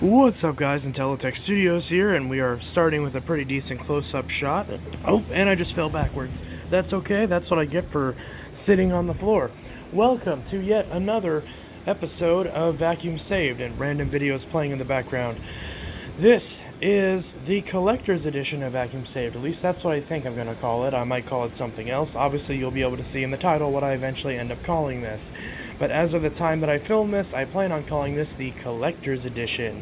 What's up, guys? Intelitech Studios here, and we are starting with a pretty decent close-up shot. Oh, and I just fell backwards. That's okay, that's what I get for sitting on the floor. Welcome to yet another episode of Vacuum Saved and random videos playing in the background. This is the collector's edition of Vacuum Saved. At least that's what I think I'm going to call it. I might call it something else. Obviously, you'll be able to see in the title what I eventually end up calling this. But as of the time that I film this, I plan on calling this the collector's edition.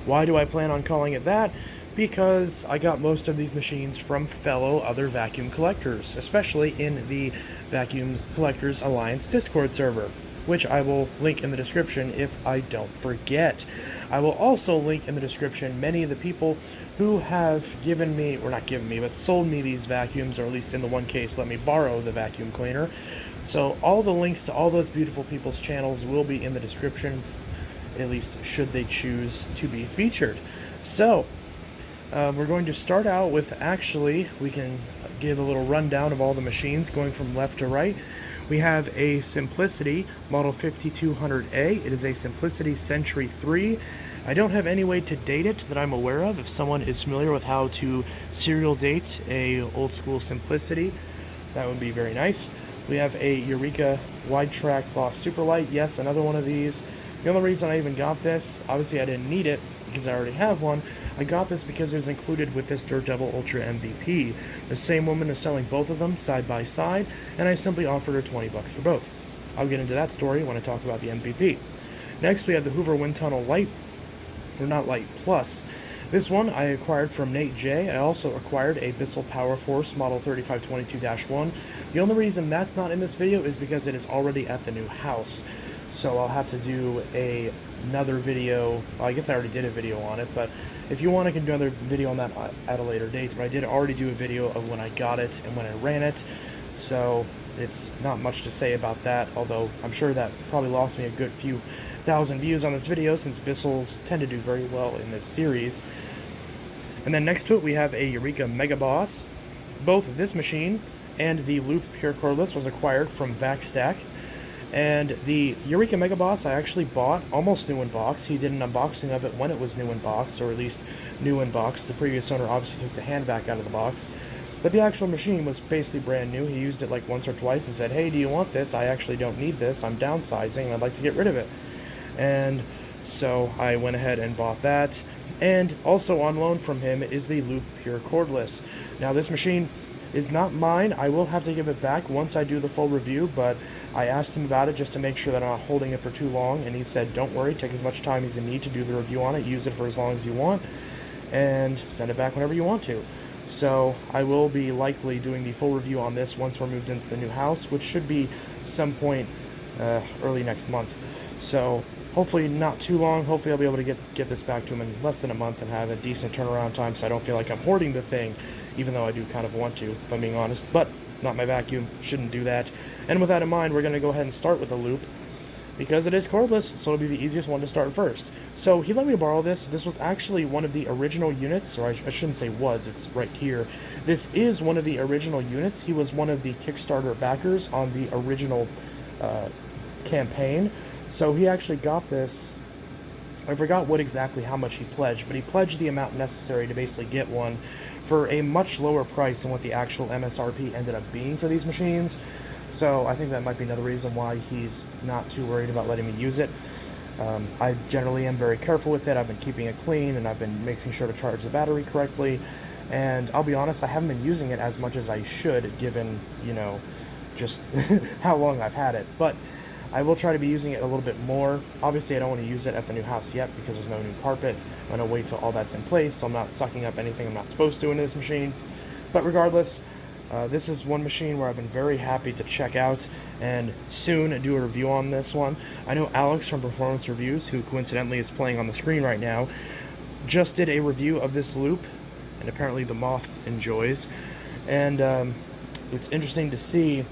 Why do I plan on calling it that? Because I got most of these machines from fellow other vacuum collectors, especially in the Vacuum Collectors Alliance Discord server, which I will link in the description if I don't forget. I will also link in the description many of the people who have given me, or not given me, but sold me these vacuums, or at least in the one case let me borrow the vacuum cleaner. So all the links to all those beautiful people's channels will be in the descriptions, at least should they choose to be featured. So we're going to start out with, actually, we can give a little rundown of all the machines going from left to right. We have a Simplicity Model 5200A. It is a Simplicity Century 3. I don't have any way to date it that I'm aware of. If someone is familiar with how to serial date a old school Simplicity, that would be very nice. We have a Eureka Boss Superlight. Yes, another one of these. The only reason I even got this, obviously I didn't need it because I already have one. I got this because it was included with this Dirt Devil Ultra MVP. The same woman is selling both of them side by side, and I simply offered her 20 bucks for both. I'll get into that story when I talk about the MVP. Next, we have the Hoover WindTunnel Light, or not Light Plus. This one I acquired from Nate J. I also acquired a Bissell Power Force Model 3522-1. The only reason that's not in this video is because it is already at the new house. So I'll have to do another video. Well, I guess I already did a video on it, but if you want, I can do another video on that at a later date. But I did already do a video of when I got it and when I ran it, so it's not much to say about that, although I'm sure that probably lost me a good few thousand views on this video, since Bissells tend to do very well in this series. And then next to it we have a Eureka Mega Boss. Both this machine and the Loop Pure Cordless was acquired from VacStack. And the Eureka Mega Boss I actually bought almost new in box. He did an unboxing of it when it was new in box, or at least new in box. The previous owner obviously took the hand vac out of the box. But the actual machine was basically brand new. He used it like once or twice and said, "Hey, do you want this? I actually don't need this. I'm downsizing and I'd like to get rid of it." And so I went ahead and bought that. And also on loan from him is the Loop Pure Cordless. Now this machine is not mine. I will have to give it back once I do the full review, but I asked him about it just to make sure that I'm not holding it for too long, and he said, "Don't worry, take as much time as you need to do the review on it, use it for as long as you want, and send it back whenever you want to." So I will be likely doing the full review on this once we're moved into the new house, which should be some point early next month. So hopefully not too long. Hopefully I'll be able to get this back to him in less than a month and have a decent turnaround time, so I don't feel like I'm hoarding the thing, even though I do kind of want to, if I'm being honest. But not my vacuum, shouldn't do that. And with that in mind, we're going to go ahead and start with the Loop, because it is cordless, so it'll be the easiest one to start first. So he let me borrow this. This was actually one of the original units, or I shouldn't say was, it's right here. This is one of the original units. He was one of the Kickstarter backers on the original campaign. So he actually got this. I forgot how much he pledged, but he pledged the amount necessary to basically get one for a much lower price than what the actual MSRP ended up being for these machines. So I think that might be another reason why he's not too worried about letting me use it. I generally am very careful with it. I've been keeping it clean, and I've been making sure to charge the battery correctly. And I'll be honest, I haven't been using it as much as I should, given, you know, just how long I've had it. But I will try to be using it a little bit more. Obviously, I don't want to use it at the new house yet because there's no new carpet. I'm going to wait till all that's in place, so I'm not sucking up anything I'm not supposed to into this machine. But regardless, this is one machine where I've been very happy to check out and soon do a review on this one. I know Alex from Performance Reviews, who coincidentally is playing on the screen right now, just did a review of this Loop, and apparently the moth enjoys. And it's interesting to see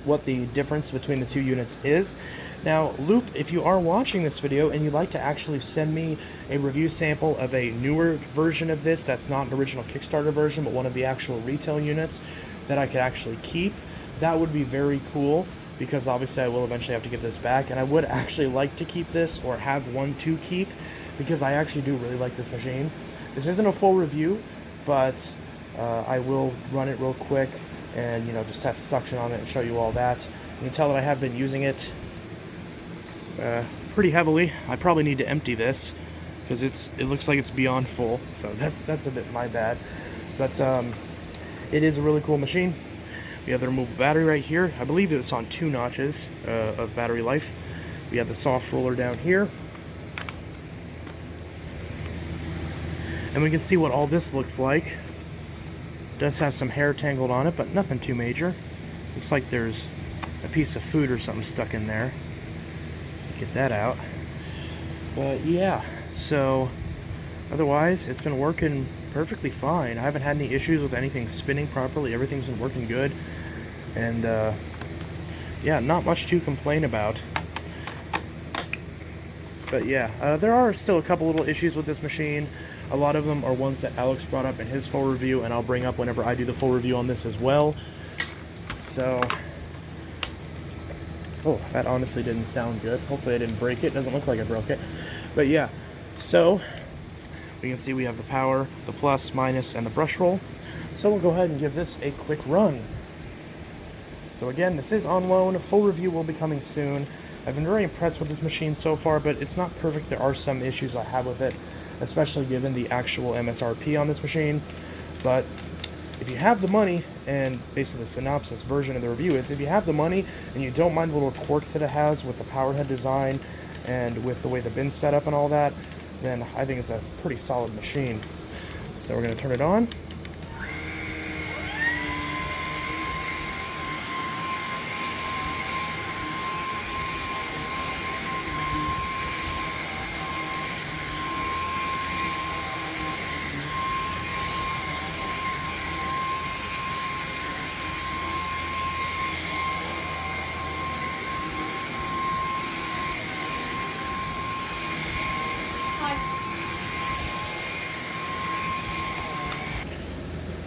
what the difference between the two units is. Now, Loop, if you are watching this video and you'd like to actually send me a review sample of a newer version of this that's not an original Kickstarter version, but one of the actual retail units that I could actually keep, that would be very cool, because obviously I will eventually have to give this back, and I would actually like to keep this or have one to keep because I actually do really like this machine. This isn't a full review, but I will run it real quick and just test the suction on it and show you all that. You can tell that I have been using it pretty heavily. I probably need to empty this because it looks like it's beyond full, so that's a bit my bad. But it is a really cool machine. We have the removable battery right here. I believe it's on 2 notches of battery life. We have the soft roller down here. And we can see what all this looks like. It does have some hair tangled on it, but nothing too major. Looks like there's a piece of food or something stuck in there. Get that out. But yeah, so otherwise it's been working perfectly fine. I haven't had any issues with anything spinning properly. Everything's been working good. And yeah, not much to complain about. But yeah, there are still a couple little issues with this machine. A lot of them are ones that Alex brought up in his full review, and I'll bring up whenever I do the full review on this as well. So, oh, that honestly didn't sound good. Hopefully I didn't break it. It doesn't look like I broke it. But yeah, so we can see we have the power, the plus, minus, and the brush roll. So we'll go ahead and give this a quick run. So again, this is on loan. A full review will be coming soon. I've been very impressed with this machine so far, but it's not perfect. There are some issues I have with it, especially given the actual MSRP on this machine. But if you have the money, and basically the synopsis version of the review is, if you have the money and you don't mind the little quirks that it has with the power head design and with the way the bin's set up and all that, then I think it's a pretty solid machine. So we're going to turn it on.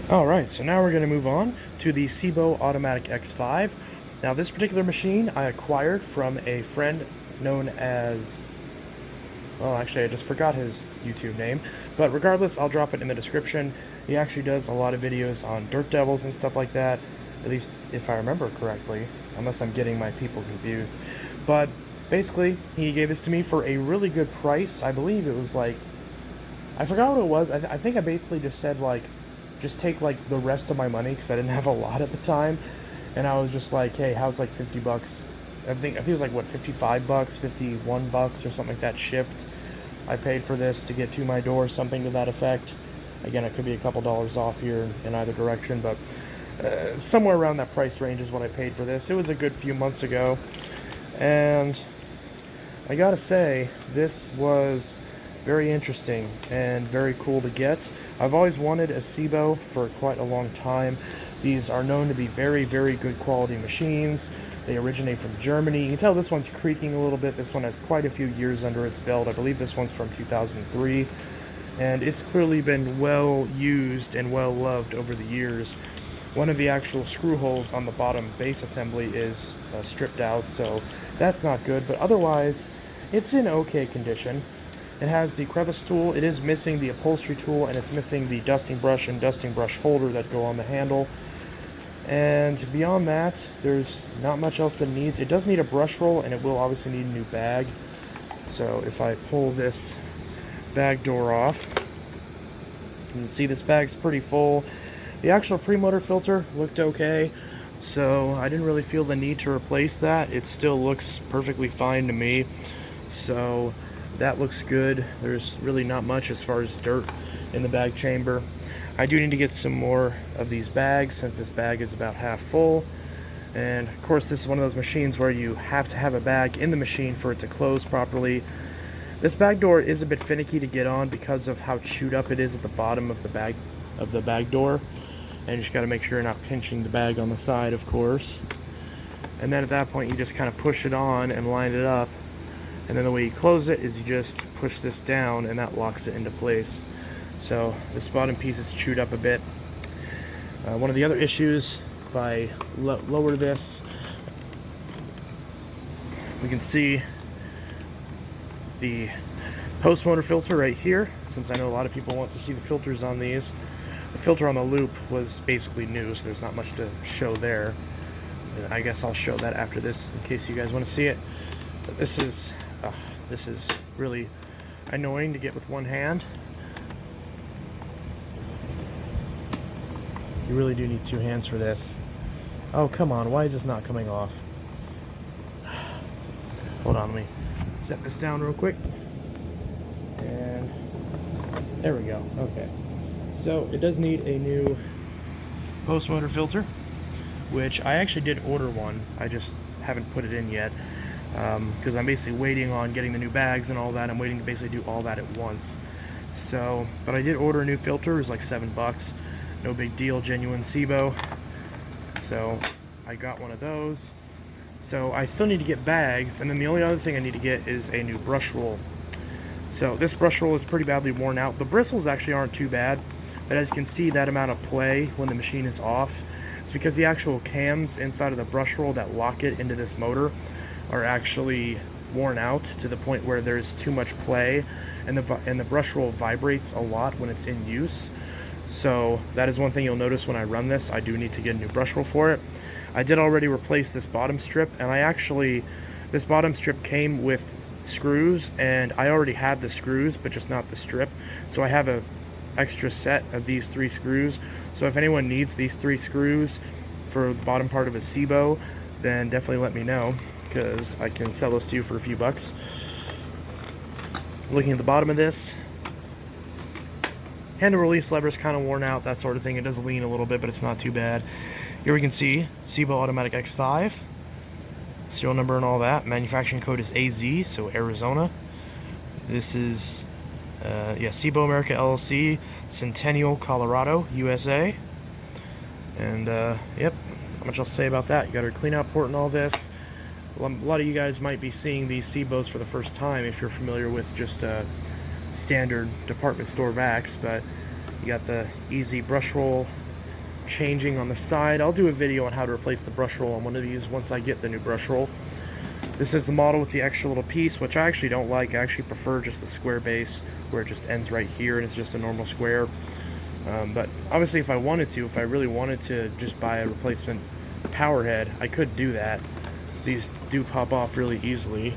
Alright, so now we're going to move on to the Sibo Automatic X5. Now this particular machine I acquired from a friend known as, well actually I just forgot his YouTube name, but regardless I'll drop it in the description. He actually does a lot of videos on dirt devils and stuff like that, at least if I remember correctly, unless I'm getting my people confused. But basically he gave this to me for a really good price. I believe it was like, I forgot what it was. I think I basically just said like, just take like the rest of my money because I didn't have a lot at the time, and I was just like, hey, how's like 50 bucks? I think it was like what, 55 bucks, 51 bucks or something like that shipped. I paid for this to get to my door, something to that effect. Again, it could be a couple dollars off here in either direction, but somewhere around that price range is what I paid for this. It was a good few months ago, and I gotta say, this was very interesting and very cool to get. I've always wanted a Sibo for quite a long time. These are known to be very, very good quality machines. They originate from Germany. You can tell this one's creaking a little bit. This one has quite a few years under its belt. I believe this one's from 2003. And it's clearly been well used and well loved over the years. One of the actual screw holes on the bottom base assembly is stripped out, so that's not good. But otherwise, it's in okay condition. It has the crevice tool, it is missing the upholstery tool, and it's missing the dusting brush and dusting brush holder that go on the handle. And beyond that, there's not much else that it needs. It does need a brush roll, and it will obviously need a new bag. So if I pull this bag door off, you can see this bag's pretty full. The actual pre-motor filter looked okay, so I didn't really feel the need to replace that. It still looks perfectly fine to me. So that looks good. There's really not much as far as dirt in the bag chamber. I do need to get some more of these bags since this bag is about half full. And of course this is one of those machines where you have to have a bag in the machine for it to close properly. This bag door is a bit finicky to get on because of how chewed up it is at the bottom of the bag door. And you just got to make sure you're not pinching the bag on the side, of course. And then at that point you just kind of push it on and line it up. And then the way you close it is you just push this down and that locks it into place. So this bottom piece is chewed up a bit. One of the other issues, if I lower this, We can see the post motor filter right here, since I know a lot of people want to see the filters on these. The filter on the loop was basically new, so there's not much to show there. I guess I'll show that after this in case you guys want to see it. But this is really annoying to get with one hand. You really do need two hands for this. Oh, come on, why is this not coming off? Hold on, let me set this down real quick. And there we go. Okay. So it does need a new post motor filter, which I actually did order one. I just haven't put it in yet because I'm basically waiting on getting the new bags and all that. I'm waiting to basically do all that at once. So, but I did order a new filter. It was like $7. No big deal, genuine Sibo. So I got one of those. So I still need to get bags, and then the only other thing I need to get is a new brush roll. So this brush roll is pretty badly worn out. The bristles actually aren't too bad, but as you can see, that amount of play when the machine is off, it's because the actual cams inside of the brush roll that lock it into this motor are actually worn out to the point where there's too much play, and the brush roll vibrates a lot when it's in use. So that is one thing you'll notice when I run this. I do need to get a new brush roll for it. I did already replace this bottom strip, and this bottom strip came with screws, and I already had the screws, but just not the strip. So I have a extra set of these 3 screws. So if anyone needs these 3 screws for the bottom part of a Sibo, then definitely let me know, because I can sell those to you for a few bucks. Looking at the bottom of this, handle release lever is kind of worn out, that sort of thing. It does lean a little bit, but it's not too bad. Here we can see Sibo Automatic X5, serial number and all that. Manufacturing code is AZ, so Arizona. This is Sibo America LLC, Centennial, Colorado, USA. And yep, not much else to say about that. You got our clean out port and all this. A lot of you guys might be seeing these Sibos for the first time if you're familiar with just standard department store vacs, but you got the easy brush roll changing on the side. I'll do a video on how to replace the brush roll on one of these once I get the new brush roll. This is the model with the extra little piece, which I actually don't like. I actually prefer just the square base where it just ends right here and it's just a normal square. But obviously if I really wanted to just buy a replacement power head, I could do that. These do pop off really easily,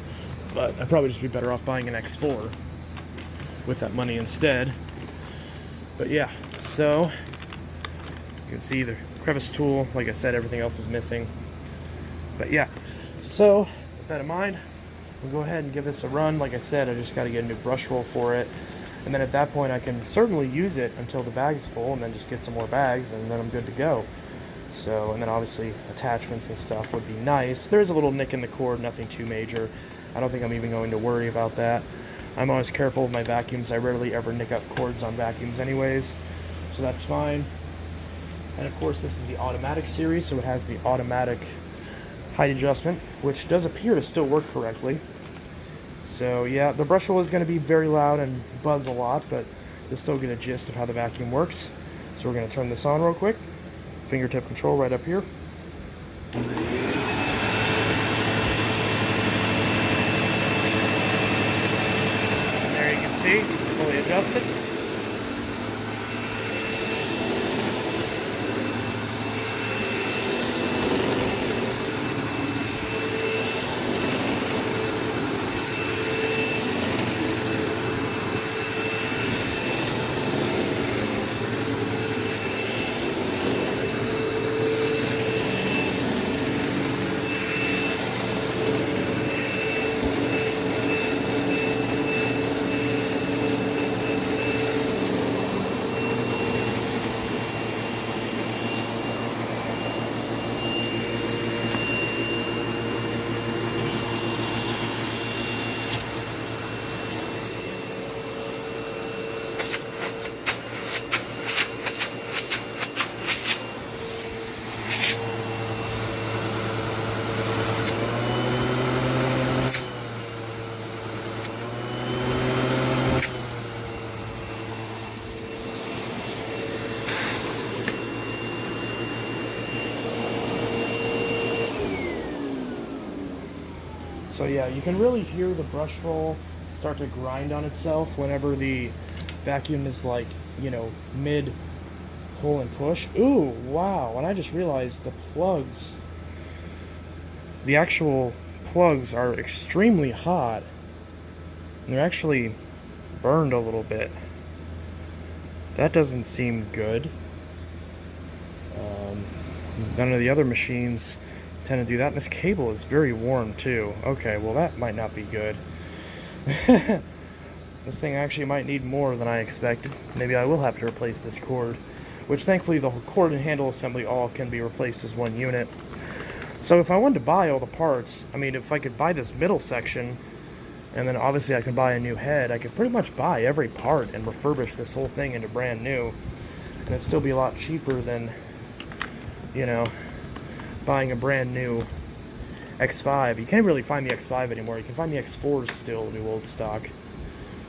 but I'd probably just be better off buying an X4 with that money instead. But yeah, so you can see the crevice tool. Like I said, everything else is missing. But yeah, so with that in mind, we'll go ahead and give this a run. Like I said, I just got to get a new brush roll for it. And then at that point, I can certainly use it until the bag is full and then just get some more bags and then I'm good to go. So, and then obviously attachments and stuff would be nice. There's a little nick in the cord, nothing too major. I don't think I'm even going to worry about that. I'm always careful with my vacuums. I rarely ever nick up cords on vacuums anyways, so that's fine. And of course this is the automatic series, so it has the automatic height adjustment, which does appear to still work correctly. So yeah, the brush roll is going to be very loud and buzz a lot, but you'll still get a gist of how the vacuum works. So we're going to turn this on real quick. Fingertip control right up here. And there you can see, it's fully adjusted. So yeah, you can really hear the brush roll start to grind on itself whenever the vacuum is like, you know, mid pull and push. Ooh, wow, and I just realized the actual plugs are extremely hot. And they're actually burned a little bit. That doesn't seem good. None of the other machines tend to do that. And this cable is very warm too. Okay, well that might not be good. This thing actually might need more than I expected. Maybe I will have to replace this cord, which thankfully the cord and handle assembly all can be replaced as one unit. So if I wanted to buy all the parts, I mean, if I could buy this middle section, and then obviously I could buy a new head, I could pretty much buy every part and refurbish this whole thing into brand new, and it'd still be a lot cheaper than, you know, buying a brand new X5. You can't really find the X5 anymore. You can find the X4s still, new old stock.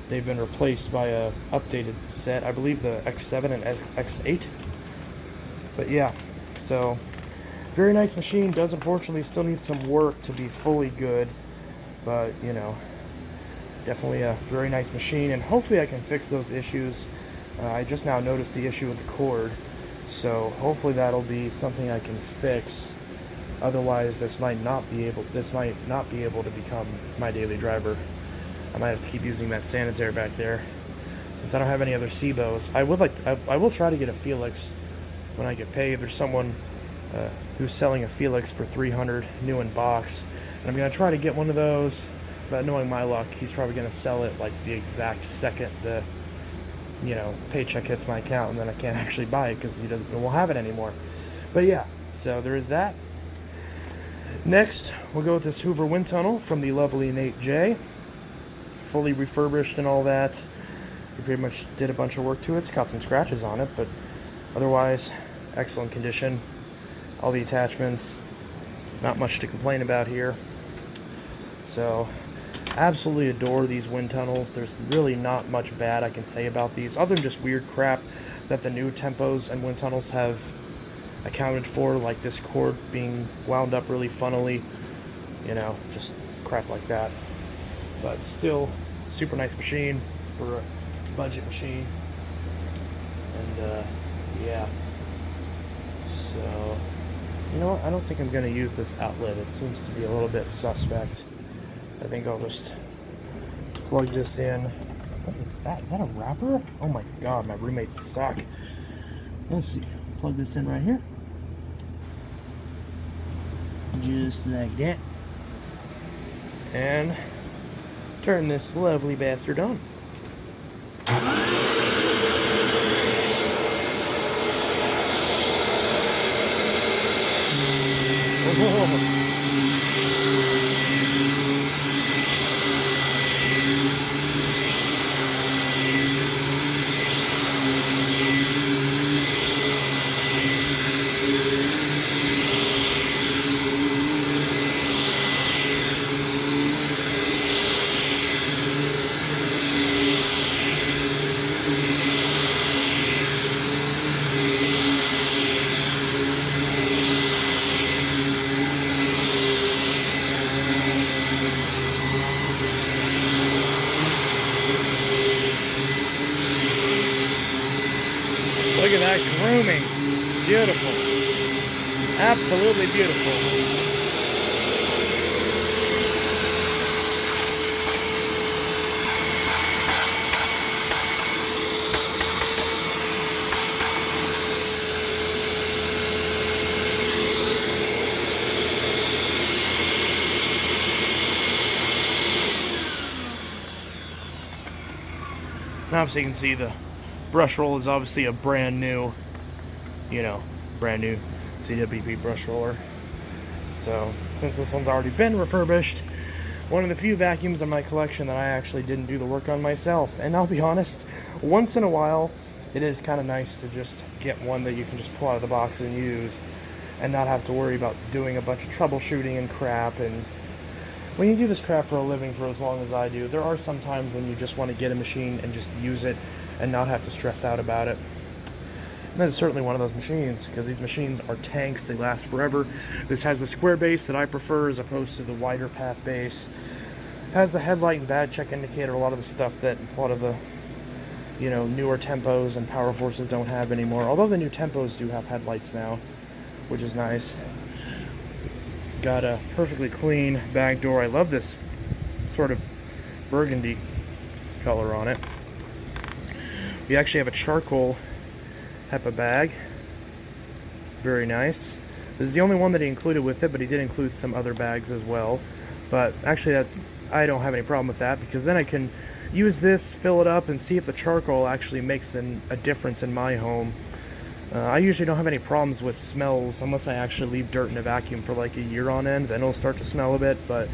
They've been replaced by a updated set, I believe the X7 and X8. But yeah, so very nice machine. Does unfortunately still need some work to be fully good, but you know, definitely a very nice machine, and hopefully I can fix those issues. I just now noticed the issue with the cord, so hopefully that'll be something I can fix. Otherwise, this might not be able to become my daily driver. I might have to keep using that sanitaire back there, since I don't have any other Sibos. I will try to get a Felix when I get paid. There's someone who's selling a Felix for $300 new in box, and I'm gonna try to get one of those. But knowing my luck, he's probably gonna sell it like the exact second the, you know, paycheck hits my account, and then I can't actually buy it because he won't have it anymore. But yeah, so there is that. Next, we'll go with this Hoover WindTunnel from the lovely Nate J. Fully refurbished and all that. We pretty much did a bunch of work to it. It's got some scratches on it, but otherwise, excellent condition. All the attachments, not much to complain about here. So, absolutely adore these wind tunnels. There's really not much bad I can say about these, other than just weird crap that the new tempos and wind tunnels have accounted for, like this cord being wound up really funnily, you know, just crap like that. But still, super nice machine for a budget machine. And yeah, so you know what, I don't think I'm going to use this outlet. It seems to be a little bit suspect. I think I'll just plug this in. What is that? Is that a wrapper? Oh my god, my roommates suck. Let's see. Plug this in right here. Just like that. And turn this lovely bastard on. Oh. Look at that grooming. Beautiful. Absolutely beautiful. Now obviously you can see the brush roll is obviously a brand new, you know, brand new CWP brush roller. So since this one's already been refurbished, one of the few vacuums in my collection that I actually didn't do the work on myself. And I'll be honest, once in a while it is kind of nice to just get one that you can just pull out of the box and use and not have to worry about doing a bunch of troubleshooting and crap. And when you do this crap for a living for as long as I do, there are some times when you just want to get a machine and just use it and not have to stress out about it. That is certainly one of those machines, because these machines are tanks. They last forever. This has the square base that I prefer as opposed to the wider path base. Has the headlight and bad check indicator, a lot of the stuff that a lot of the, you know, newer Tempos and Power Forces don't have anymore. Although the new Tempos do have headlights now, which is nice. Got a perfectly clean bag door. I love this sort of burgundy color on it. We actually have a charcoal HEPA bag. Very nice. This is the only one that he included with it, but he did include some other bags as well. But actually, I don't have any problem with that, because then I can use this, fill it up, and see if the charcoal actually makes a difference in my home. I usually don't have any problems with smells unless I actually leave dirt in a vacuum for like a year on end. Then it'll start to smell a bit. But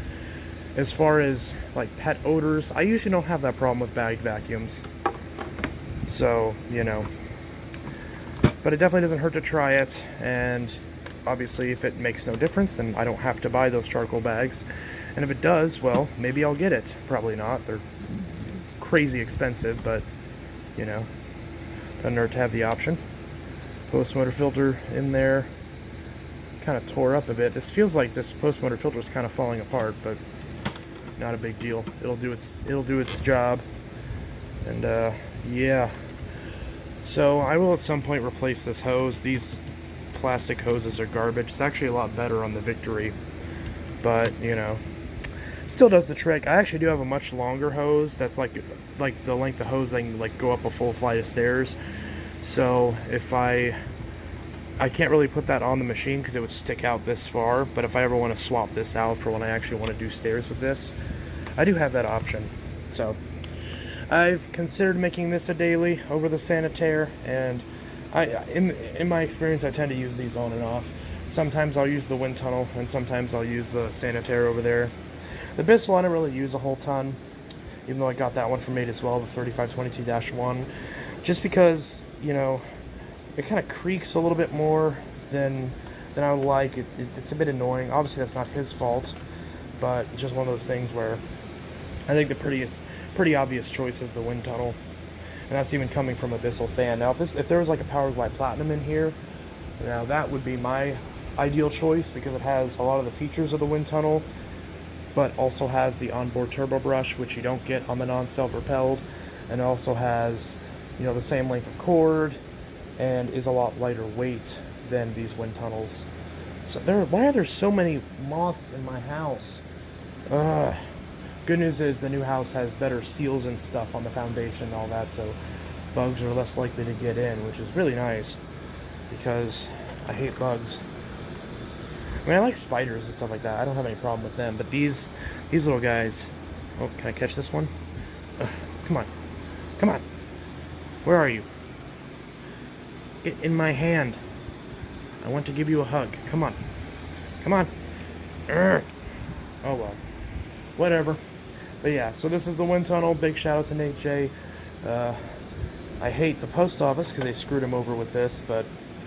as far as like pet odors, I usually don't have that problem with bagged vacuums. So, you know. But it definitely doesn't hurt to try it, and obviously if it makes no difference, then I don't have to buy those charcoal bags. And if it does, well, maybe I'll get it. Probably not. They're crazy expensive, but, you know, doesn't hurt to have the option. Post motor filter in there. Kind of tore up a bit. This feels like this post motor filter is kind of falling apart, but not a big deal. It'll do its job. And yeah. So I will at some point replace this hose. These plastic hoses are garbage. It's actually a lot better on the Victory, but you know, still does the trick. I actually do have a much longer hose that's like the length of hose that can like go up a full flight of stairs. So if I can't really put that on the machine because it would stick out this far, but if I ever want to swap this out for when I actually want to do stairs with this, I do have that option. So I've considered making this a daily over the Sanitaire, and in my experience, I tend to use these on and off. Sometimes I'll use the WindTunnel, and sometimes I'll use the Sanitaire over there. The Bissell I don't really use a whole ton, even though I got that one from Made as well, the 3522-1, just because, you know, it kind of creaks a little bit more than I would like. It's a bit annoying. Obviously, that's not his fault, but it's just one of those things where I think the pretty obvious choice is the WindTunnel, and that's even coming from a Bissell fan. Now, if there was like a Powerglide Platinum in here, now that would be my ideal choice, because it has a lot of the features of the WindTunnel, but also has the onboard turbo brush, which you don't get on the non-self-propelled, and also has, you know, the same length of cord, and is a lot lighter weight than these WindTunnels. So why are there so many moths in my house? Good news is the new house has better seals and stuff on the foundation and all that, so bugs are less likely to get in, which is really nice, because I hate bugs. I mean, I like spiders and stuff like that. I don't have any problem with them, but these little guys... Oh, can I catch this one? Come on. Come on. Where are you? Get in my hand. I want to give you a hug. Come on. Come on. Urgh. Oh, well. Whatever. But yeah, so this is the WindTunnel. Big shout out to Nate J. I hate the post office because they screwed him over with this, but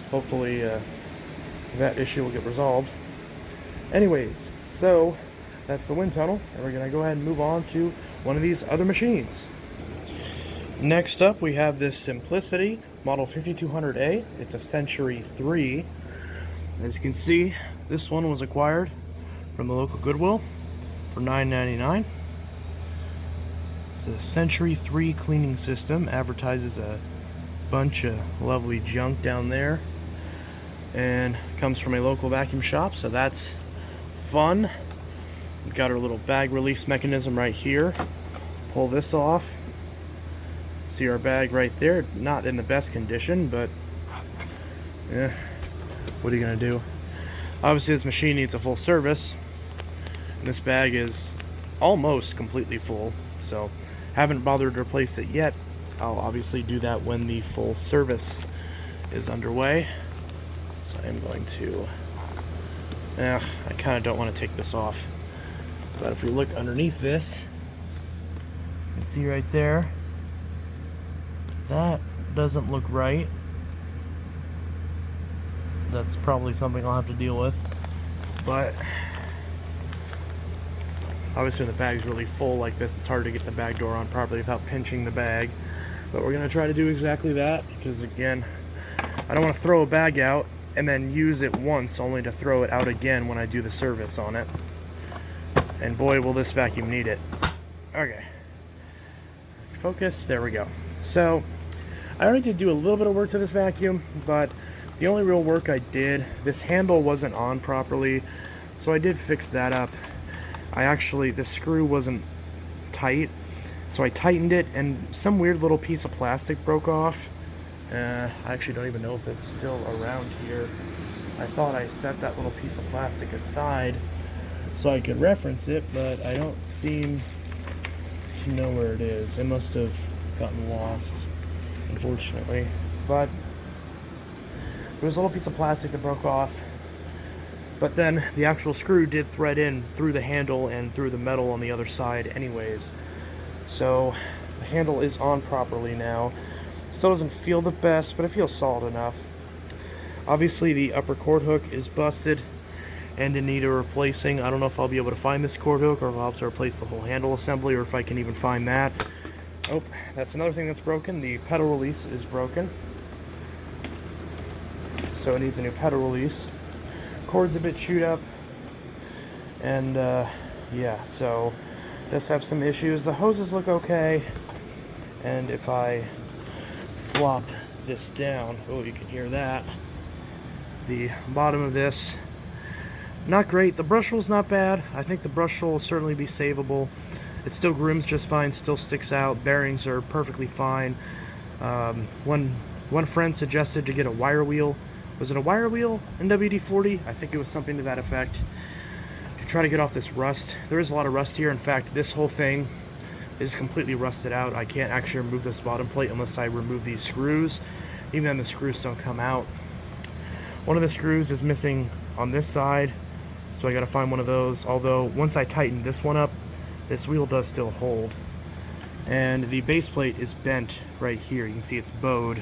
hopefully that issue will get resolved. Anyways, so that's the WindTunnel, and we're going to go ahead and move on to one of these other machines. Next up, we have this Simplicity Model 5200A. It's a Century 3. As you can see, this one was acquired from the local Goodwill for $9.99. It's a Century 3 cleaning system. Advertises a bunch of lovely junk down there, and comes from a local vacuum shop, so that's fun. We've got our little bag release mechanism right here. Pull this off. See our bag right there. Not in the best condition, but what are you gonna do? Obviously this machine needs a full service, and this bag is almost completely full, so haven't bothered to replace it yet. I'll obviously do that when the full service is underway. So I'm going to I kind of don't want to take this off, but if we look underneath this, you can see right there, that doesn't look right. That's probably something I'll have to deal with, but obviously when the bag's really full like this, it's hard to get the bag door on properly without pinching the bag, but we're going to try to do exactly that, because again, I don't want to throw a bag out and then use it once only to throw it out again when I do the service on it. And boy, will this vacuum need it. Okay. Focus, there we go. So, I already did do a little bit of work to this vacuum, but the only real work I did, this handle wasn't on properly, so I did fix that up. The screw wasn't tight, so I tightened it, and some weird little piece of plastic broke off. I actually don't even know if it's still around here. I thought I set that little piece of plastic aside so I could reference it, but I don't seem to know where it is. It must have gotten lost, unfortunately. But there was a little piece of plastic that broke off, but then the actual screw did thread in through the handle and through the metal on the other side anyways. So the handle is on properly now. Still doesn't feel the best, but it feels solid enough. Obviously the upper cord hook is busted and in need of replacing. I don't know if I'll be able to find this cord hook, or if I'll have to replace the whole handle assembly, or if I can even find that. Oh, that's another thing that's broken. The pedal release is broken, so it needs a new pedal release. Cord's a bit chewed up, and yeah, so does have some issues. The hoses look okay, and if I flop this down, oh, you can hear that. The bottom of this, not great. The brush roll's not bad. I think the brush roll will certainly be savable. It still grooms just fine, still sticks out. Bearings are perfectly fine. One friend suggested to get a wire wheel. Was it a wire wheel in WD-40? I think it was something to that effect. To try to get off this rust. There is a lot of rust here. In fact, this whole thing is completely rusted out. I can't actually remove this bottom plate unless I remove these screws. Even then, the screws don't come out. One of the screws is missing on this side, so I gotta find one of those. Although once I tighten this one up, this wheel does still hold. And the base plate is bent right here. You can see it's bowed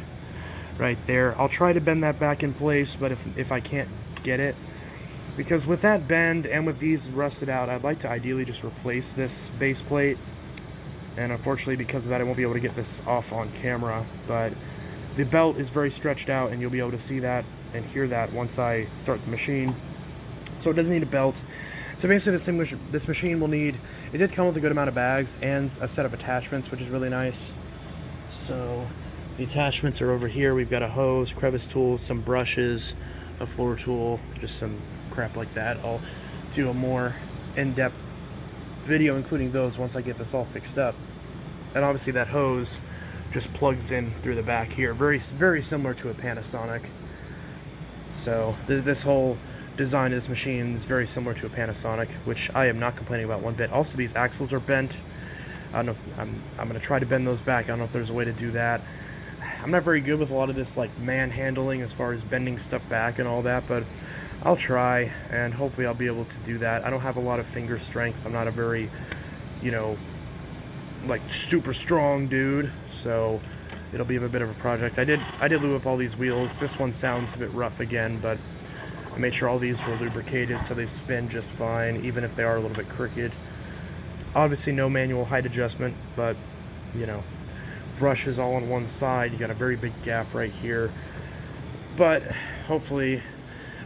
right there. I'll try to bend that back in place, but if I can't get it, because with that bend and with these rusted out, I'd like to ideally just replace this base plate. And unfortunately, because of that, I won't be able to get this off on camera. But the belt is very stretched out, and you'll be able to see that and hear that once I start the machine. So it doesn't need a belt. So basically, this machine will need, it did come with a good amount of bags and a set of attachments, which is really nice. So the attachments are over here. We've got a hose, crevice tool, some brushes, a floor tool, just some crap like that. I'll do a more in-depth video including those once I get this all fixed up. And obviously that hose just plugs in through the back here, very similar to a Panasonic. So this whole design of this machine is very similar to a Panasonic, which I am not complaining about one bit. Also, these axles are bent. I don't know. I'm going to try to bend those back. I don't know if there's a way to do that. I'm not very good with a lot of this like manhandling as far as bending stuff back and all that, but I'll try, and hopefully I'll be able to do that. I don't have a lot of finger strength. I'm not a very, like super strong dude, so it'll be a bit of a project. I did lube up all these wheels. This one sounds a bit rough again, but I made sure all these were lubricated so they spin just fine, even if they are a little bit crooked. Obviously no manual height adjustment, but brush is all on one side. You got a very big gap right here, but hopefully,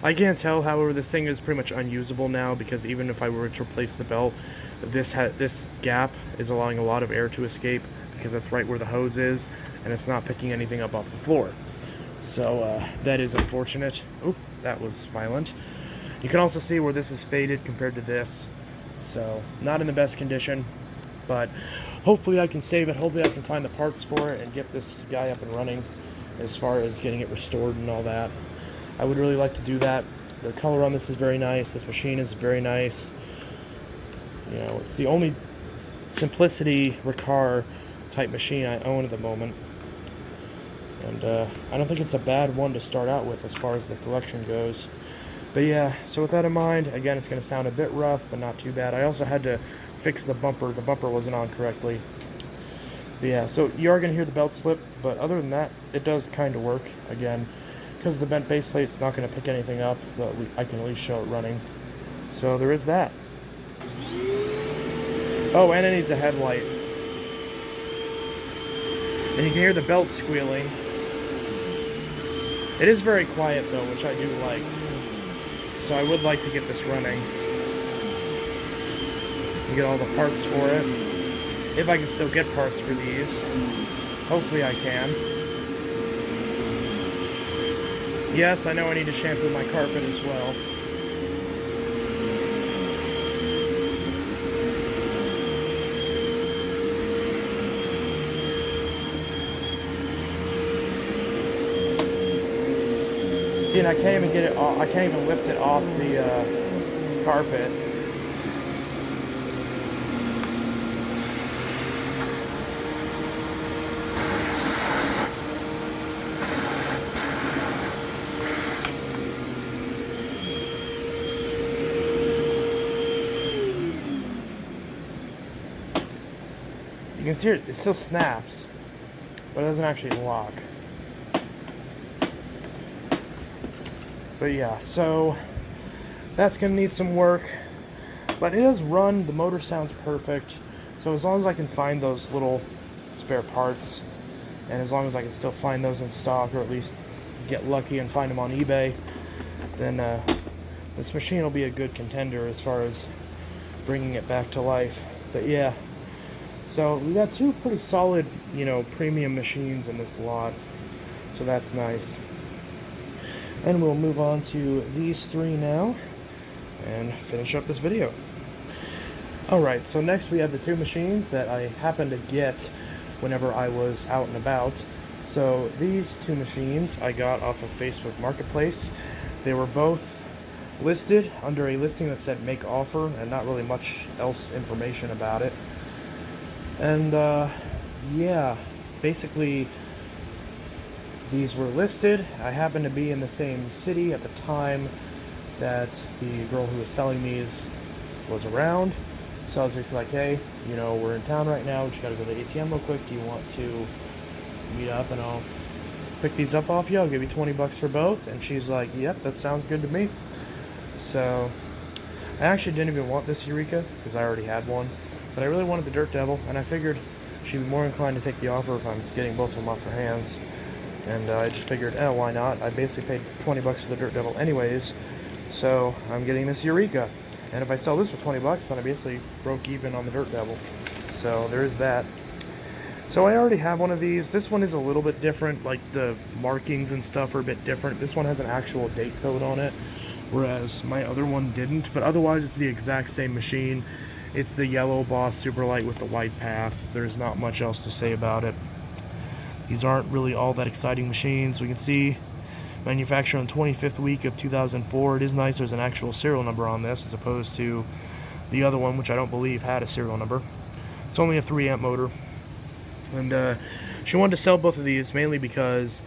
I can't tell. However, this thing is pretty much unusable now, because even if I were to replace the belt, this gap is allowing a lot of air to escape, because that's right where the hose is, and it's not picking anything up off the floor. So that is unfortunate. Oop, that was violent. You can also see where this is faded compared to this, so not in the best condition, but hopefully I can save it. Hopefully I can find the parts for it and get this guy up and running as far as getting it restored and all that. I would really like to do that. The color on this is very nice. This machine is very nice. It's the only Simplicity Riccar type machine I own at the moment. And I don't think it's a bad one to start out with as far as the collection goes. But yeah, so with that in mind, again, it's going to sound a bit rough, but not too bad. I also had to fix the bumper. The bumper wasn't on correctly. But yeah, so you are going to hear the belt slip, but other than that, it does kind of work. Again, because the bent base plate, it's not going to pick anything up, but I can at least show it running. So there is that. Oh, and it needs a headlight. And you can hear the belt squealing. It is very quiet though, which I do like. So I would like to get this running and get all the parts for it. If I can still get parts for these. Hopefully I can. Yes, I know I need to shampoo my carpet as well. See, and I can't even get it off, I can't even lift it off the carpet. You can see it still snaps, but it doesn't actually lock. But yeah, so that's gonna need some work, but it does run. The motor sounds perfect. So as long as I can find those little spare parts, and as long as I can still find those in stock, or at least get lucky and find them on eBay, then this machine will be a good contender as far as bringing it back to life. But yeah, so we got two pretty solid, you know, premium machines in this lot, so that's nice. And we'll move on to these three now and finish up this video. Alright, so next we have the two machines that I happened to get whenever I was out and about. So these two machines I got off of Facebook Marketplace. They were both listed under a listing that said make offer and not really much else information about it. And yeah, basically these were listed. I happened to be in the same city at the time that the girl who was selling these was around. So I was basically like, hey, you know, we're in town right now. We just gotta go to the ATM real quick. Do you want to meet up and I'll pick these up off you? I'll give you 20 bucks for both. And she's like, yep, that sounds good to me. So I actually didn't even want this Eureka because I already had one. But I really wanted the Dirt Devil, and I figured she'd be more inclined to take the offer if I'm getting both of them off her hands. And I just figured, oh, why not? I basically paid 20 bucks for the Dirt Devil anyways, so I'm getting this Eureka. And if I sell this for 20 bucks, then I basically broke even on the Dirt Devil. So there is that. So I already have one of these. This one is a little bit different, like the markings and stuff are a bit different. This one has an actual date code on it, whereas my other one didn't. But otherwise, it's the exact same machine. It's the yellow Boss Super Light with the white path. There's not much else to say about it. These aren't really all that exciting machines. We can see manufactured on 25th week of 2004. It is nice there's an actual serial number on this as opposed to the other one, which I don't believe had a serial number. It's only a 3 amp motor. And she wanted to sell both of these mainly because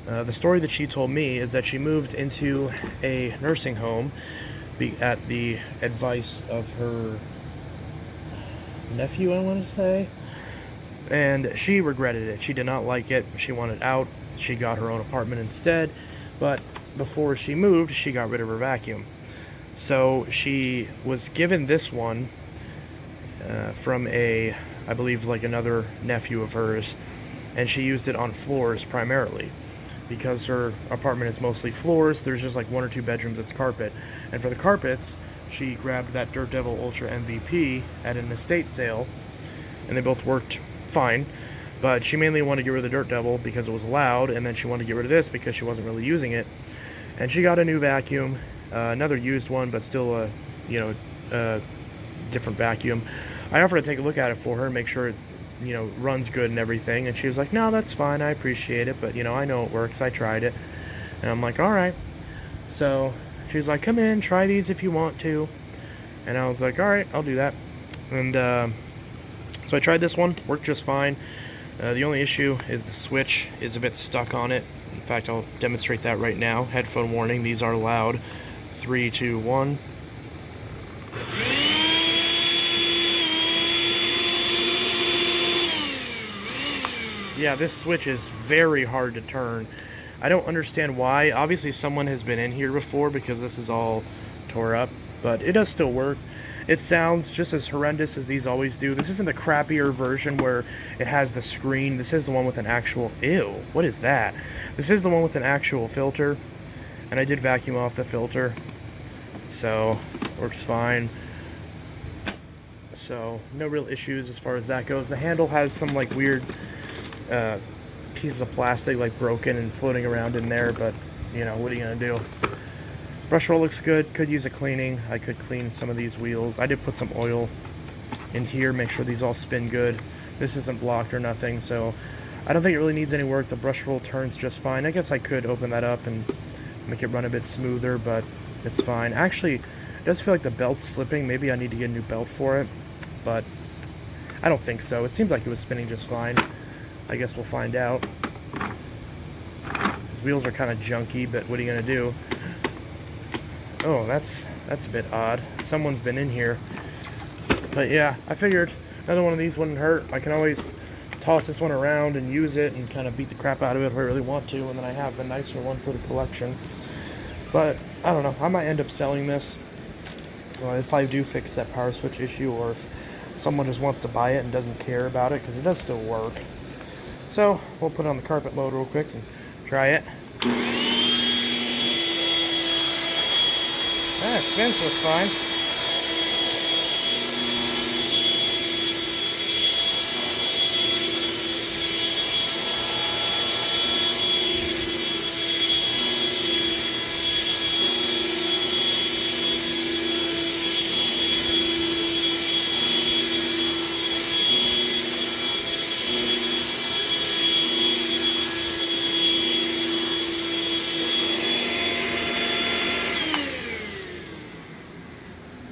the story that she told me is that she moved into a nursing home at the advice of her nephew, I want to say. And she regretted it. She did not like it. She wanted out. She got her own apartment instead. But before she moved, she got rid of her vacuum. So she was given this one from I believe, like another nephew of hers. And she used it on floors primarily. Because her apartment is mostly floors, there's just like 1 or 2 bedrooms that's carpet. And for the carpets, she grabbed that Dirt Devil Ultra MVP at an estate sale. And they both worked fine, but she mainly wanted to get rid of the Dirt Devil because it was loud, and then she wanted to get rid of this because she wasn't really using it. And she got a new vacuum, another used one, but still a different vacuum. I offered to take a look at it for her and make sure it runs good and everything, and she was like, no, that's fine, I appreciate it, but I know it works, I tried it. And I'm like, alright. So she was like, come in, try these if you want to. And I was like, alright, I'll do that. And so I tried this one, worked just fine. The only issue is the switch is a bit stuck on it. In fact, I'll demonstrate that right now. Headphone warning, these are loud. 3, 2, 1. Yeah, this switch is very hard to turn. I don't understand why. Obviously someone has been in here before because this is all tore up, but it does still work. It sounds just as horrendous as these always do. This isn't the crappier version where it has the screen. This is the one with an actual... Ew, what is that? This is the one with an actual filter. And I did vacuum off the filter. So, works fine. So, no real issues as far as that goes. The handle has some like weird pieces of plastic like broken and floating around in there. But, you know, what are you going to do? Brush roll looks good. Could use a cleaning. I could clean some of these wheels. I did put some oil in here, make sure these all spin good. This isn't blocked or nothing, so I don't think it really needs any work. The brush roll turns just fine. I guess I could open that up and make it run a bit smoother, but it's fine. Actually, it does feel like the belt's slipping. Maybe I need to get a new belt for it, but I don't think so. It seems like it was spinning just fine. I guess we'll find out. These wheels are kind of junky, but what are you going to do? Oh, that's a bit odd. Someone's been in here. But yeah, I figured another one of these wouldn't hurt. I can always toss this one around and use it and kind of beat the crap out of it if I really want to, and then I have the nicer one for the collection. But, I don't know. I might end up selling this. If I do fix that power switch issue, or if someone just wants to buy it and doesn't care about it, because it does still work. So, we'll put it on the carpet mode real quick and try it. Ah, it spins just fine.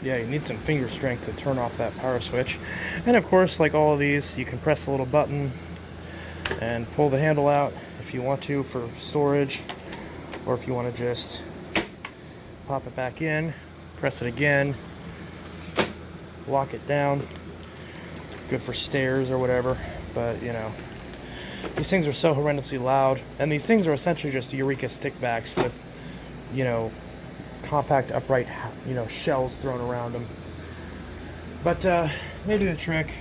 Yeah, you need some finger strength to turn off that power switch. And of course, like all of these, you can press a little button and pull the handle out if you want to for storage, or if you want to just pop it back in, press it again, lock it down. Good for stairs or whatever, but you know, these things are so horrendously loud, and these things are essentially just Eureka stickbacks with, you know, compact upright, you know, shells thrown around them. But they do the trick.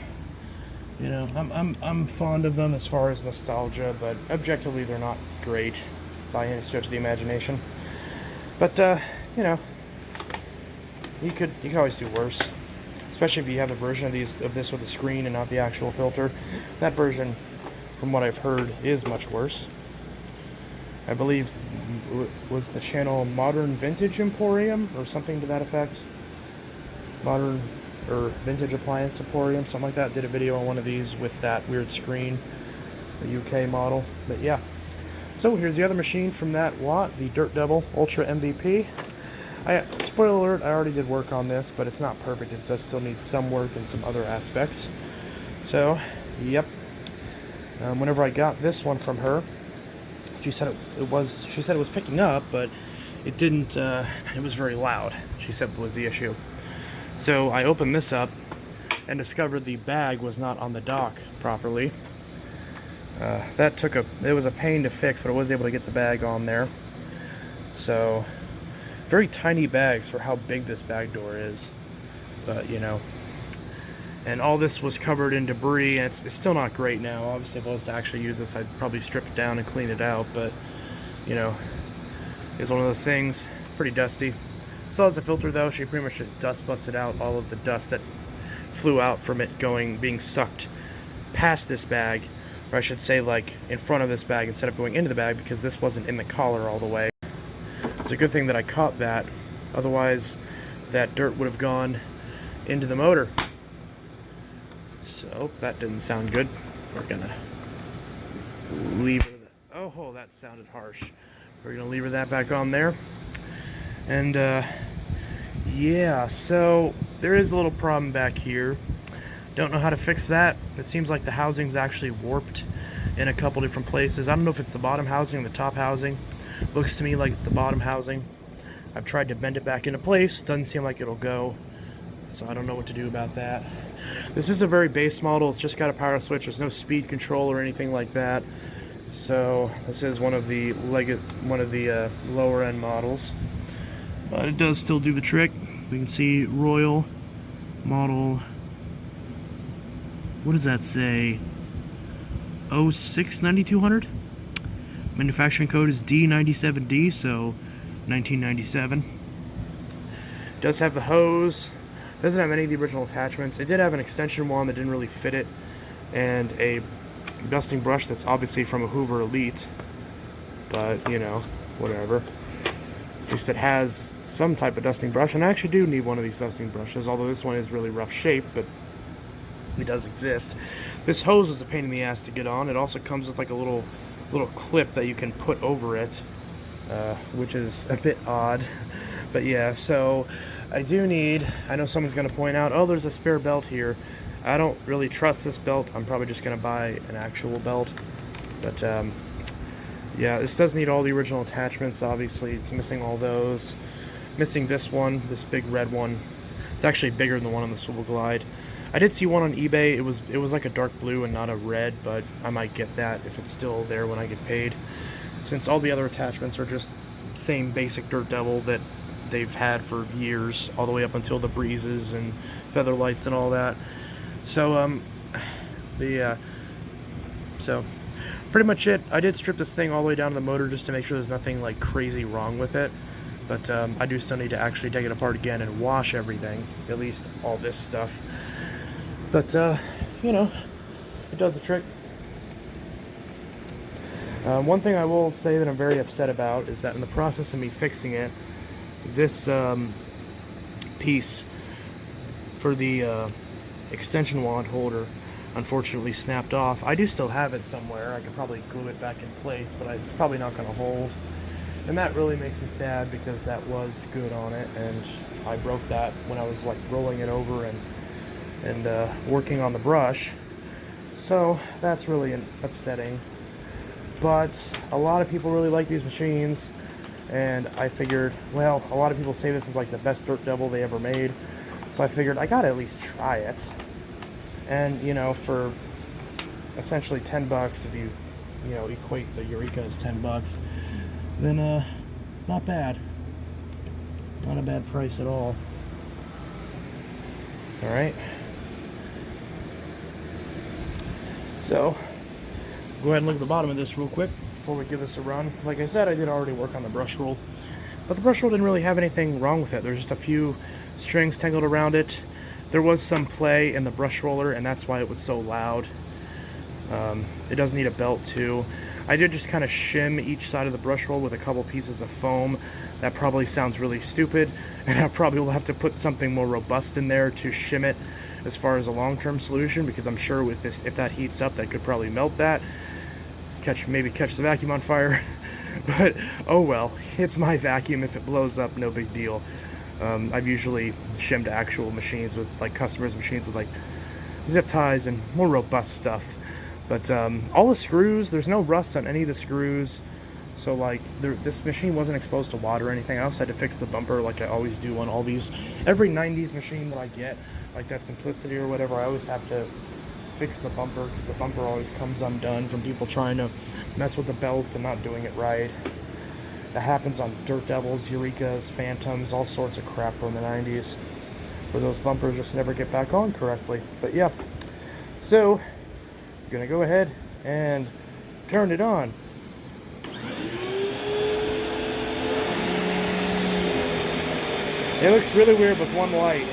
You know, I'm fond of them as far as nostalgia, but objectively they're not great by any stretch of the imagination. But you know, you could always do worse, especially if you have a version of this with a screen and not the actual filter. That version, from what I've heard, is much worse. I believe was the channel Modern Vintage Emporium or something to that effect. Modern or Vintage Appliance Emporium, something like that, did a video on one of these with that weird screen, the UK model. But yeah, so here's the other machine from that lot, the Dirt Devil Ultra MVP. Spoiler alert, I already did work on this, but it's not perfect. It does still need some work in some other aspects. So, yep. Whenever I got this one from her, she said it was picking up, but it didn't. It was very loud, she said, was the issue. So I opened this up and discovered the bag was not on the dock properly. It was a pain to fix, but I was able to get the bag on there. So, very tiny bags for how big this bag door is. But, you know. And all this was covered in debris, and it's still not great now. Obviously, if I was to actually use this, I'd probably strip it down and clean it out, but, you know, it's one of those things. Pretty dusty. Still has a filter, though. She pretty much just dust busted out all of the dust that flew out from it being sucked past this bag, or I should say, like, in front of this bag instead of going into the bag, because this wasn't in the collar all the way. It's a good thing that I caught that. Otherwise, that dirt would have gone into the motor. So, that didn't sound good. We're gonna lever that. Oh, that sounded harsh. We're gonna lever that back on there. And, yeah, so there is a little problem back here. Don't know how to fix that. It seems like the housing's actually warped in a couple different places. I don't know if it's the bottom housing or the top housing. Looks to me like it's the bottom housing. I've tried to bend it back into place. Doesn't seem like it'll go. So I don't know what to do about that. This is a very base model. It's just got a power switch. There's no speed control or anything like that. So this is one of the lower end models. But it does still do the trick. We can see Royal Model, what does that say? 06-9200? Manufacturing code is D97D, so 1997. Does have the hose. Doesn't have any of the original attachments. It did have an extension wand that didn't really fit it, and a dusting brush that's obviously from a Hoover Elite, but you know, whatever. At least it has some type of dusting brush, and I actually do need one of these dusting brushes, although this one is really rough shape, but it does exist. This hose is a pain in the ass to get on. It also comes with like a little clip that you can put over it, which is a bit odd. But yeah, so I do need, I know someone's going to point out, oh, there's a spare belt here. I don't really trust this belt. I'm probably just going to buy an actual belt. But yeah, this does need all the original attachments, obviously. It's missing all those. Missing this one, this big red one. It's actually bigger than the one on the Swivel Glide. I did see one on eBay. It was like a dark blue and not a red, but I might get that if it's still there when I get paid. Since all the other attachments are just same basic Dirt Devil that they've had for years, all the way up until the breezes and feather lights and all that. So so pretty much it. I did strip this thing all the way down to the motor just to make sure there's nothing like crazy wrong with it. But I do still need to actually take it apart again and wash everything, at least all this stuff. But you know, it does the trick. One thing I will say that I'm very upset about is that in the process of me fixing it, this piece for the extension wand holder unfortunately snapped off. I do still have it somewhere. I could probably glue it back in place, but it's probably not going to hold. And that really makes me sad because that was good on it, and I broke that when I was like rolling it over and working on the brush. So that's really upsetting. But a lot of people really like these machines, and I figured, well, a lot of people say this is like the best Dirt Devil they ever made, so I figured I gotta at least try it. And you know, for essentially $10, if you equate the Eureka as $10, then not bad. Not a bad price at all. All right. So, go ahead and look at the bottom of this real quick before we give this a run. Like I said, I did already work on the brush roll, but the brush roll didn't really have anything wrong with it. There's just a few strings tangled around it. There was some play in the brush roller, and that's why it was so loud. It does need a belt too. I did just kind of shim each side of the brush roll with a couple pieces of foam. That probably sounds really stupid, and I probably will have to put something more robust in there to shim it as far as a long-term solution, because I'm sure with this, if that heats up, that could probably melt that. Maybe catch the vacuum on fire. But oh well, it's my vacuum. If it blows up, no big deal. I've usually shimmed actual machines with like customers' machines with like zip ties and more robust stuff. But all the screws, there's no rust on any of the screws. So like this machine wasn't exposed to water or anything. I also had to fix the bumper like I always do on all these. Every 90s machine that I get, like that Simplicity or whatever, I always have to fix the bumper because the bumper always comes undone from people trying to mess with the belts and not doing it right. That happens on Dirt Devils, Eurekas, Phantoms, all sorts of crap from the 90s where those bumpers just never get back on correctly. But yeah, so I'm gonna go ahead and turn it on. It looks really weird with one light.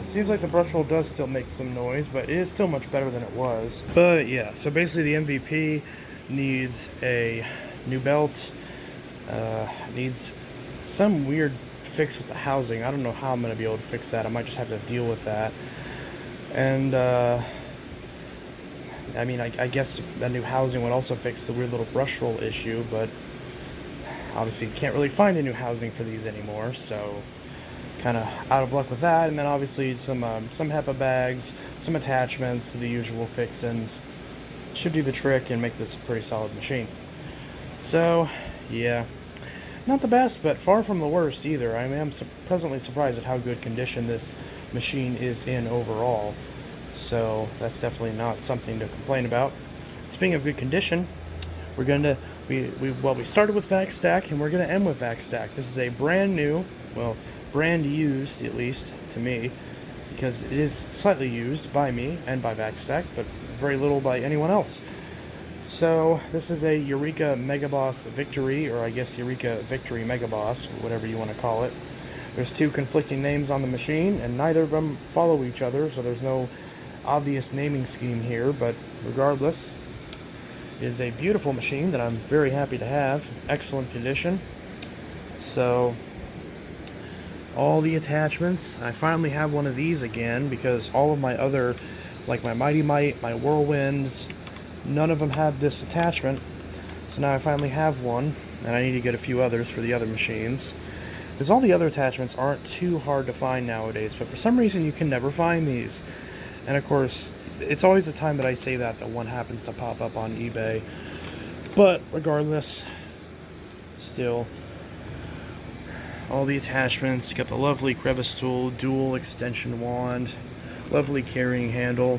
Seems like the brush roll does still make some noise, but it is still much better than it was. But yeah, so basically the MVP needs a new belt, needs some weird fix with the housing. I don't know how I'm going to be able to fix that. I might just have to deal with that. And I mean, I guess that new housing would also fix the weird little brush roll issue, but obviously you can't really find a new housing for these anymore, so kind of out of luck with that. And then obviously some HEPA bags, some attachments, the usual fixins should do the trick and make this a pretty solid machine. So yeah, not the best, but far from the worst either. I mean, I'm pleasantly surprised at how good condition this machine is in overall. So that's definitely not something to complain about. Speaking of good condition, we're gonna we started with VacStack and we're gonna end with VacStack. This is a brand new, well, brand used at least to me, because it is slightly used by me and by VacStack, but very little by anyone else. So this is a Eureka Megaboss Victory, or I guess Eureka Victory Megaboss, whatever you want to call it. There's two conflicting names on the machine, and neither of them follow each other, so there's no obvious naming scheme here, but regardless, it is a beautiful machine that I'm very happy to have. Excellent condition. So all the attachments, I finally have one of these again, because all of my other, like my Mighty Might, my Whirlwinds, none of them have this attachment. So now I finally have one, and I need to get a few others for the other machines, because all the other attachments aren't too hard to find nowadays, but for some reason you can never find these. And of course, it's always the time that I say that one happens to pop up on eBay. But regardless, still, all the attachments. Got the lovely crevice tool, dual extension wand, lovely carrying handle.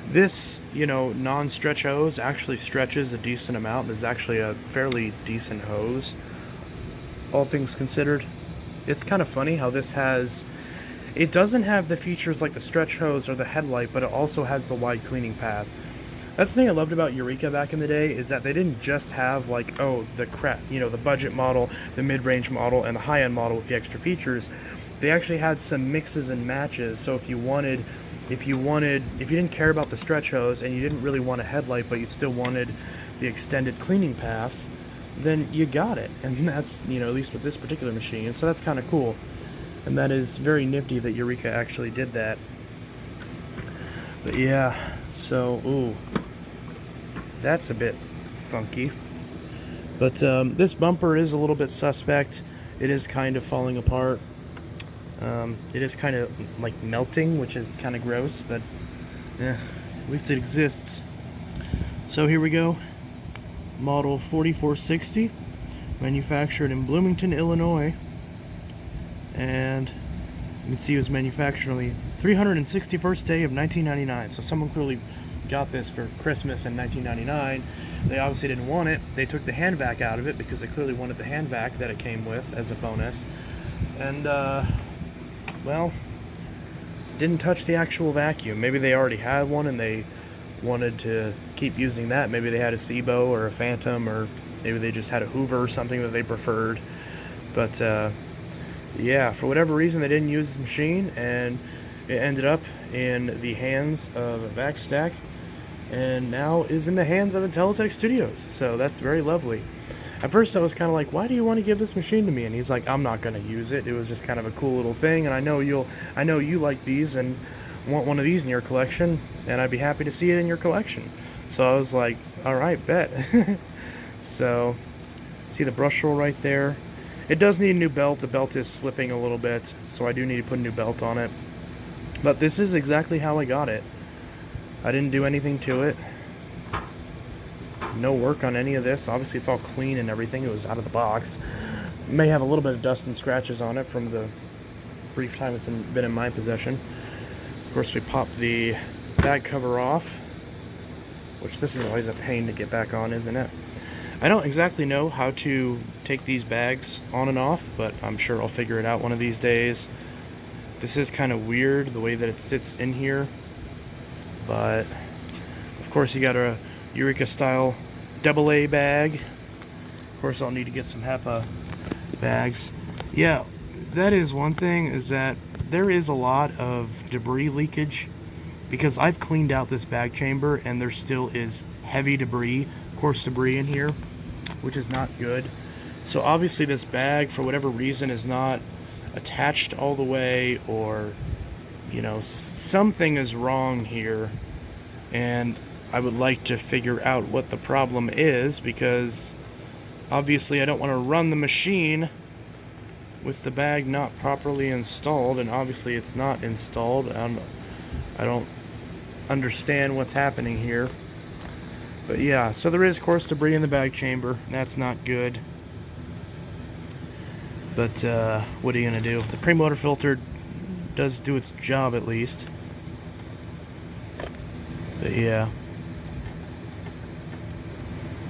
This, you know, non-stretch hose actually stretches a decent amount. This is actually a fairly decent hose, all things considered. It's kind of funny how this has... It doesn't have the features like the stretch hose or the headlight, but it also has the wide cleaning path. That's the thing I loved about Eureka back in the day, is that they didn't just have like, oh, the the budget model, the mid-range model, and the high-end model with the extra features. They actually had some mixes and matches. So if you didn't care about the stretch hose and you didn't really want a headlight, but you still wanted the extended cleaning path, then you got it. And that's, at least with this particular machine. So that's kind of cool. And that is very nifty that Eureka actually did that. But yeah, so, ooh, that's a bit funky. But this bumper is a little bit suspect. It is kind of falling apart. It is kind of like melting, which is kind of gross, but at least it exists. So here we go. Model 4460, manufactured in Bloomington, Illinois. And you can see it was manufactured on the 361st day of 1999. So someone clearly got this for Christmas in 1999. They obviously didn't want it. They took the hand vac out of it because they clearly wanted the hand vac that it came with as a bonus. And, well, didn't touch the actual vacuum. Maybe they already had one and they wanted to keep using that. Maybe they had a Sibo or a Phantom, or maybe they just had a Hoover or something that they preferred. But, yeah, for whatever reason, they didn't use this machine, and it ended up in the hands of VacStack, and now is in the hands of Intelitech Studios. So that's very lovely. At first, I was kind of like, "Why do you want to give this machine to me?" And he's like, "I'm not going to use it. It was just kind of a cool little thing, and I know you like these and want one of these in your collection, and I'd be happy to see it in your collection." So I was like, "All right, bet." So, see the brush roll right there. It does need a new belt. The belt is slipping a little bit, so I do need to put a new belt on it. But this is exactly how I got it. I didn't do anything to it. No work on any of this. Obviously, it's all clean and everything. It was out of the box. May have a little bit of dust and scratches on it from the brief time it's been in my possession. Of course, we pop the bag cover off, which this is always a pain to get back on, isn't it? I don't exactly know how to take these bags on and off, but I'm sure I'll figure it out one of these days. This is kind of weird, the way that it sits in here. But, of course, you got a Eureka style AA bag. Of course, I'll need to get some HEPA bags. Yeah, that is one thing, is that there is a lot of debris leakage, because I've cleaned out this bag chamber and there still is heavy debris, coarse debris in here, which is not good. So obviously this bag, for whatever reason, is not attached all the way, or something is wrong here, and I would like to figure out what the problem is, because obviously I don't want to run the machine with the bag not properly installed, and obviously it's not installed. I don't understand what's happening here. But yeah, so there is coarse debris in the bag chamber. That's not good. But what are you going to do? The pre-motor filter does do its job at least. But yeah.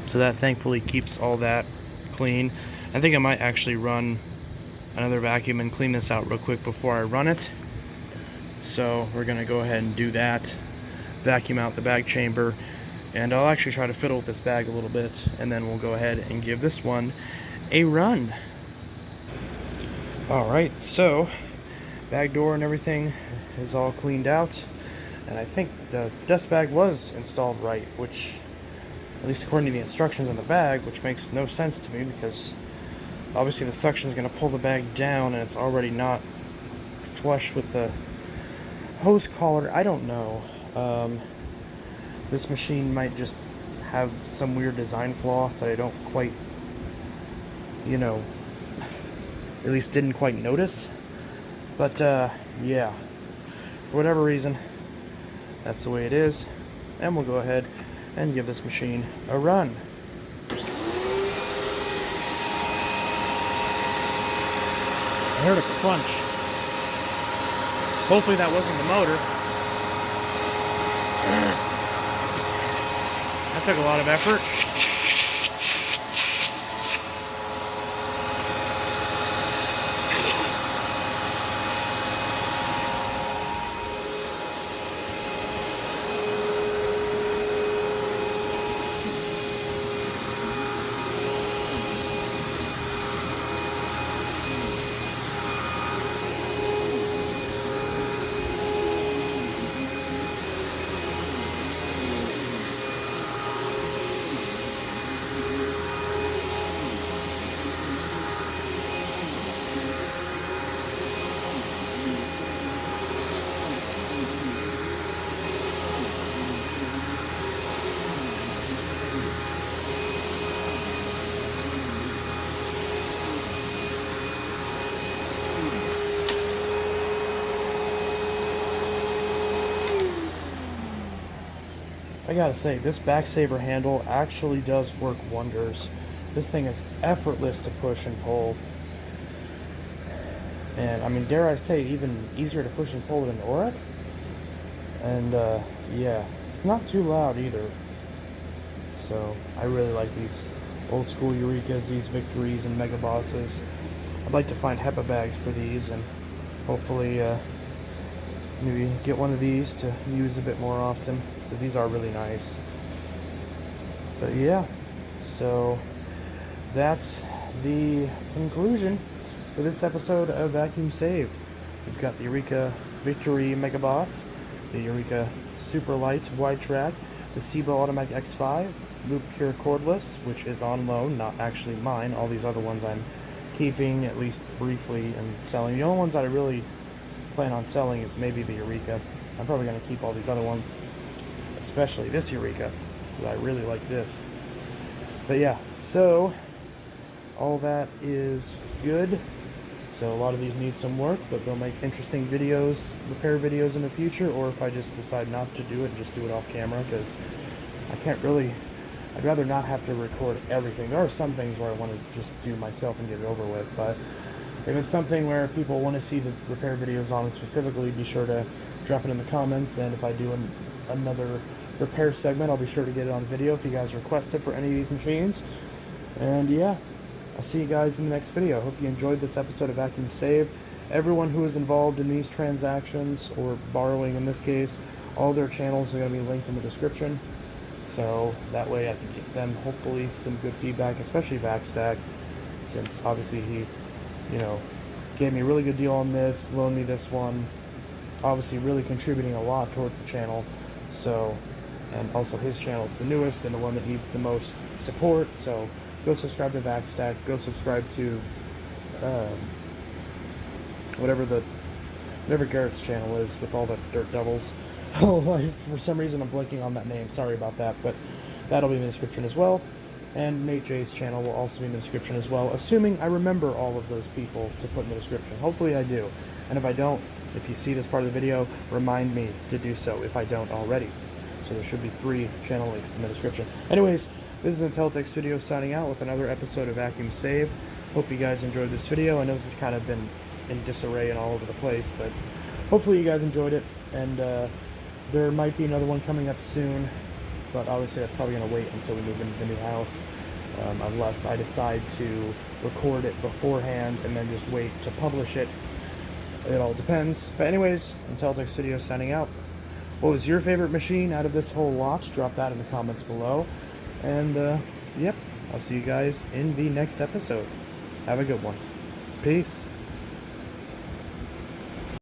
So that thankfully keeps all that clean. I think I might actually run another vacuum and clean this out real quick before I run it. So we're going to go ahead and do that. Vacuum out the bag chamber. And I'll actually try to fiddle with this bag a little bit, and then we'll go ahead and give this one a run. Alright, so bag door and everything is all cleaned out, and I think the dust bag was installed right, which, at least according to the instructions on the bag, which makes no sense to me, because obviously the suction is going to pull the bag down and it's already not flush with the hose collar. I don't know. This machine might just have some weird design flaw that I don't quite, at least didn't quite notice. But yeah, for whatever reason, that's the way it is. And we'll go ahead and give this machine a run. I heard a crunch. Hopefully that wasn't the motor. That took a lot of effort. I gotta say, this back saver handle actually does work wonders. This thing is effortless to push and pull. And I mean, dare I say, even easier to push and pull than an Eureka. And yeah, it's not too loud either. So I really like these old school Eurekas, these Victories and Mega Bosses. I'd like to find HEPA bags for these, and hopefully maybe get one of these to use a bit more often. But these are really nice. But yeah, so that's the conclusion for this episode of Vacuum Saved. We've got the Eureka Victory Mega Boss, the Eureka Super Light Wide Track, the Sibo Automatic X5, Loop Cure Cordless, which is on loan, not actually mine. All these other ones I'm keeping, at least briefly, and selling. The only ones that I really plan on selling is maybe the Eureka. I'm probably going to keep all these other ones, especially this Eureka, because I really like this. But yeah, so all that is good. So a lot of these need some work, but they'll make interesting videos, repair videos in the future, or if I just decide not to do it and just do it off camera, because I can't really, I'd rather not have to record everything. There are some things where I want to just do myself and get it over with, but if it's something where people want to see the repair videos on it specifically, be sure to drop it in the comments, and if I do another repair segment, I'll be sure to get it on video if you guys request it for any of these machines. And yeah, I'll see you guys in the next video. I hope you enjoyed this episode of Vacuum Save. Everyone who is involved in these transactions, or borrowing in this case, all their channels are going to be linked in the description. So that way I can get them hopefully some good feedback, especially Vaxstack, since obviously he, gave me a really good deal on this, loaned me this one, obviously really contributing a lot towards the channel. So, and also his channel is the newest and the one that needs the most support, so go subscribe to Vaxstack, go subscribe to whatever the whatever Garrett's channel is with all the Dirt Devils. Oh, for some reason I'm blanking on that name. Sorry about that, but that'll be in the description as well. And Nate J's channel will also be in the description as well, assuming I remember all of those people to put in the description. Hopefully I do. And if I don't, if you see this part of the video, remind me to do so if I don't already. So there should be 3 channel links in the description. Anyways, this is Intelitech Studios signing out with another episode of Vacuum Save. Hope you guys enjoyed this video. I know this has kind of been in disarray and all over the place, but hopefully you guys enjoyed it. And there might be another one coming up soon, but obviously that's probably going to wait until we move into the new house, unless I decide to record it beforehand and then just wait to publish it. It all depends. But anyways, Intelitech Studios signing out. What was your favorite machine out of this whole lot? Drop that in the comments below. And, yep, I'll see you guys in the next episode. Have a good one. Peace.